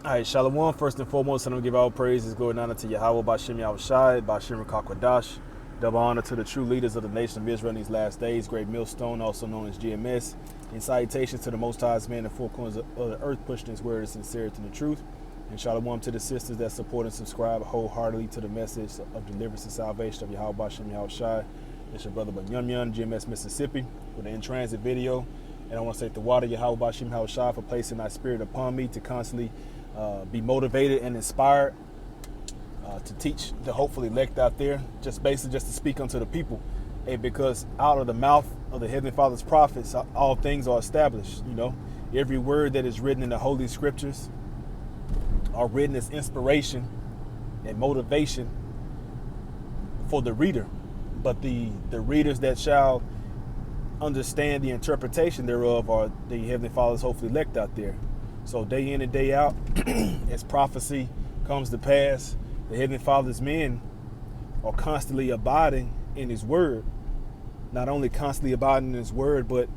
All right, Shalom. First and foremost, I'm going to give all praises, glory, and honor to Yahweh, Bashem Yahushai, Bashem Rakakwadash. Double honor to the true leaders of the nation of Israel in these last days, Great Millstone, also known as GMS. And salutations to the Most High's man in four corners of the earth, pushing his word of sincerity and the truth. And Shalom to the sisters that support and subscribe wholeheartedly to the message of deliverance and salvation of Yahweh, Bashem Yahushai. It's your brother Banyun, GMS Mississippi, with an in-transit video. And I want to thank the water, Yahweh, Bashem Yahushai, for placing that spirit upon me to constantly be motivated and inspired to teach the hopefully elect out there, just basically just to speak unto the people. Hey, because out of the mouth of the Heavenly Father's prophets, all things are established. You know, every word that is written in the Holy Scriptures are written as inspiration and motivation for the reader. But the readers that shall understand the interpretation thereof are the Heavenly Father's hopefully elect out there. So day in and day out, as prophecy comes to pass, the Heavenly Father's men are constantly abiding in His Word. Not only constantly abiding in His Word, but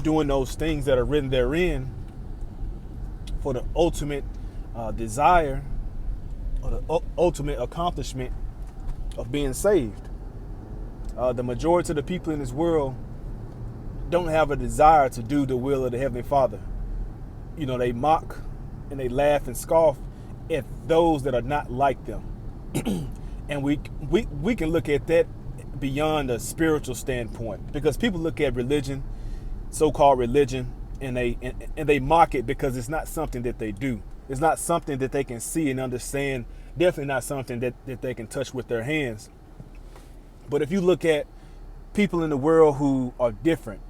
doing those things that are written therein for the ultimate desire or the ultimate accomplishment of being saved. The majority of the people in this world don't have a desire to do the will of the Heavenly Father. You know, they mock and they laugh and scoff at those that are not like them. And we can look at that beyond a spiritual standpoint, because people look at religion, so-called religion, and they mock it because it's not something that they do. It's not something that they can see and understand. Definitely not something that they can touch with their hands. But if you look at people in the world who are different,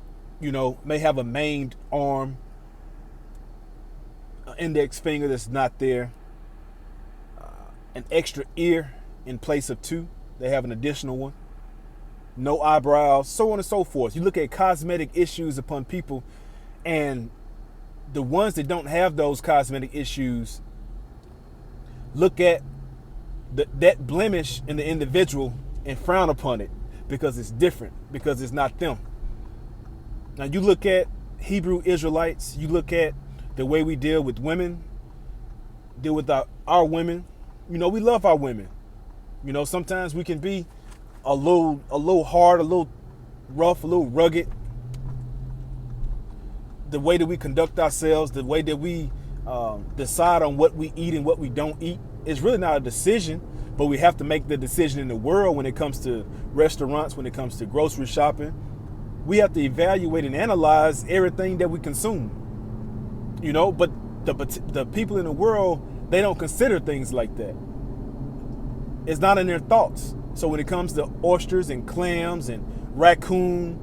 you know, may have a maimed arm, index finger that's not there, an extra ear in place of two, they have an additional one, no eyebrows, so on and so forth. You look at cosmetic issues upon people, and the ones that don't have those cosmetic issues look at that blemish in the individual and frown upon it because it's different, because it's not them. Now you look at Hebrew Israelites, you look at the way we deal with women, deal with our women. You know, we love our women. You know, sometimes we can be a little hard, a little rough, a little rugged. The way that we conduct ourselves, the way that we decide on what we eat and what we don't eat is really not a decision, but we have to make the decision in the world when it comes to restaurants, when it comes to grocery shopping. We have to evaluate and analyze everything that we consume. You know, but the people in the world, they don't consider things like that. It's not in their thoughts. So when it comes to oysters and clams and raccoon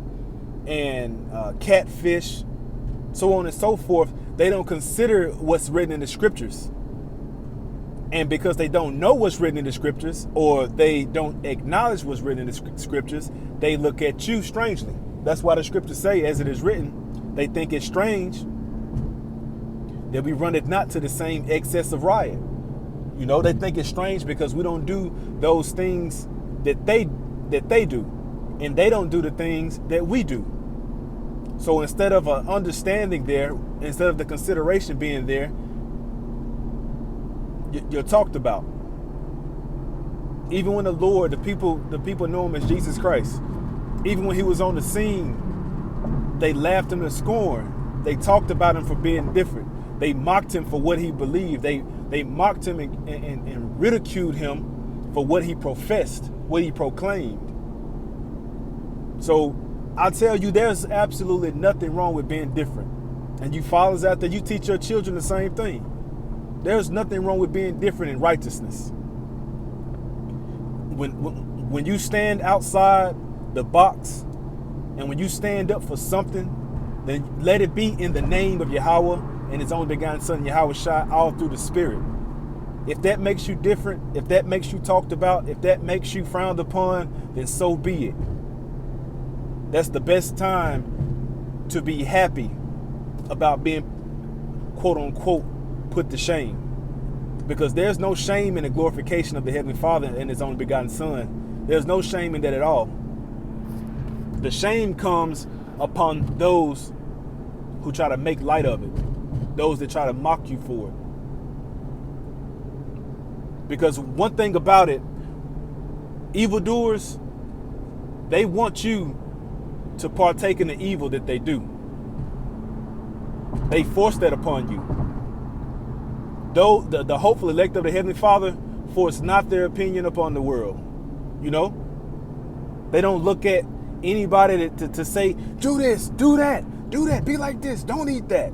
and catfish, so on and so forth, they don't consider what's written in the scriptures. And because they don't know what's written in the scriptures, or they don't acknowledge what's written in the scriptures, they look at you strangely. That's why the scriptures say, as it is written, they think it's strange that we run it not to the same excess of riot. You know, they think it's strange because we don't do those things that they do, and they don't do the things that we do. So instead of an understanding there, instead of the consideration being there, you're talked about. Even when the Lord, the people know him as Jesus Christ. Even when he was on the scene, they laughed him to scorn. They talked about him for being different. They mocked him for what he believed. They mocked him and ridiculed him for what he professed, what he proclaimed. So I tell you, there's absolutely nothing wrong with being different. And you fathers out there, you teach your children the same thing. There's nothing wrong with being different in righteousness. When you stand outside the box, and when you stand up for something, then let it be in the name of Yahweh and his only begotten son, Yahushua, all through the Spirit. If that makes you different, if that makes you talked about, if that makes you frowned upon, then so be it. That's the best time to be happy about being, quote unquote, put to shame. Because there's no shame in the glorification of the Heavenly Father and his only begotten Son. There's no shame in that at all. The shame comes upon those who try to make light of it, those that try to mock you for it. Because one thing about it, evildoers, they want you to partake in the evil that they do. They force that upon you. Though the hopeful elect of the Heavenly Father force not their opinion upon the world. You know? They don't look at anybody to say, do this, do that, be like this, don't eat that.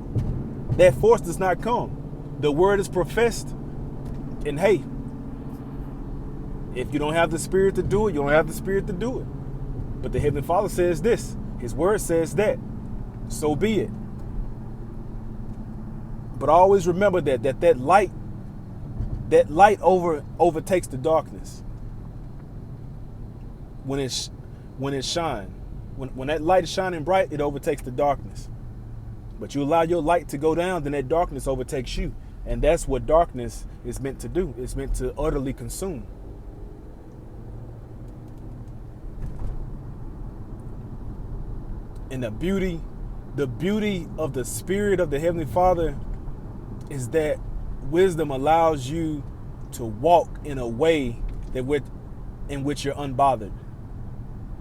That force does not come. The word is professed, and hey, if you don't have the Spirit to do it, you don't have the Spirit to do it. But the Heavenly Father says this, His word says that, so be it. But always remember that light overtakes the darkness. When it shines, when that light is shining bright, it overtakes the darkness. But you allow your light to go down, then that darkness overtakes you. And that's what darkness is meant to do. It's meant to utterly consume. And the beauty of the Spirit of the Heavenly Father is that wisdom allows you to walk in a way in which you're unbothered.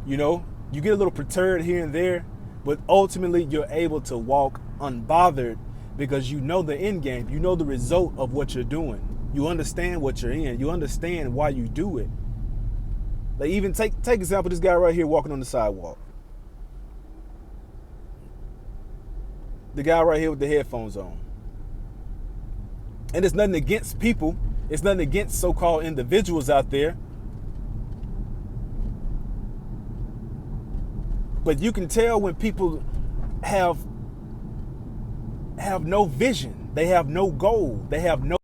You know, you get a little perturbed here and there, but ultimately you're able to walk unbothered because you know the end game. You know the result of what you're doing. You understand what you're in. You understand why you do it. Like, even take example, this guy right here walking on the sidewalk. The guy right here with the headphones on. And it's nothing against people. It's nothing against so-called individuals out there. But you can tell when people have no vision. They have no goal. They have no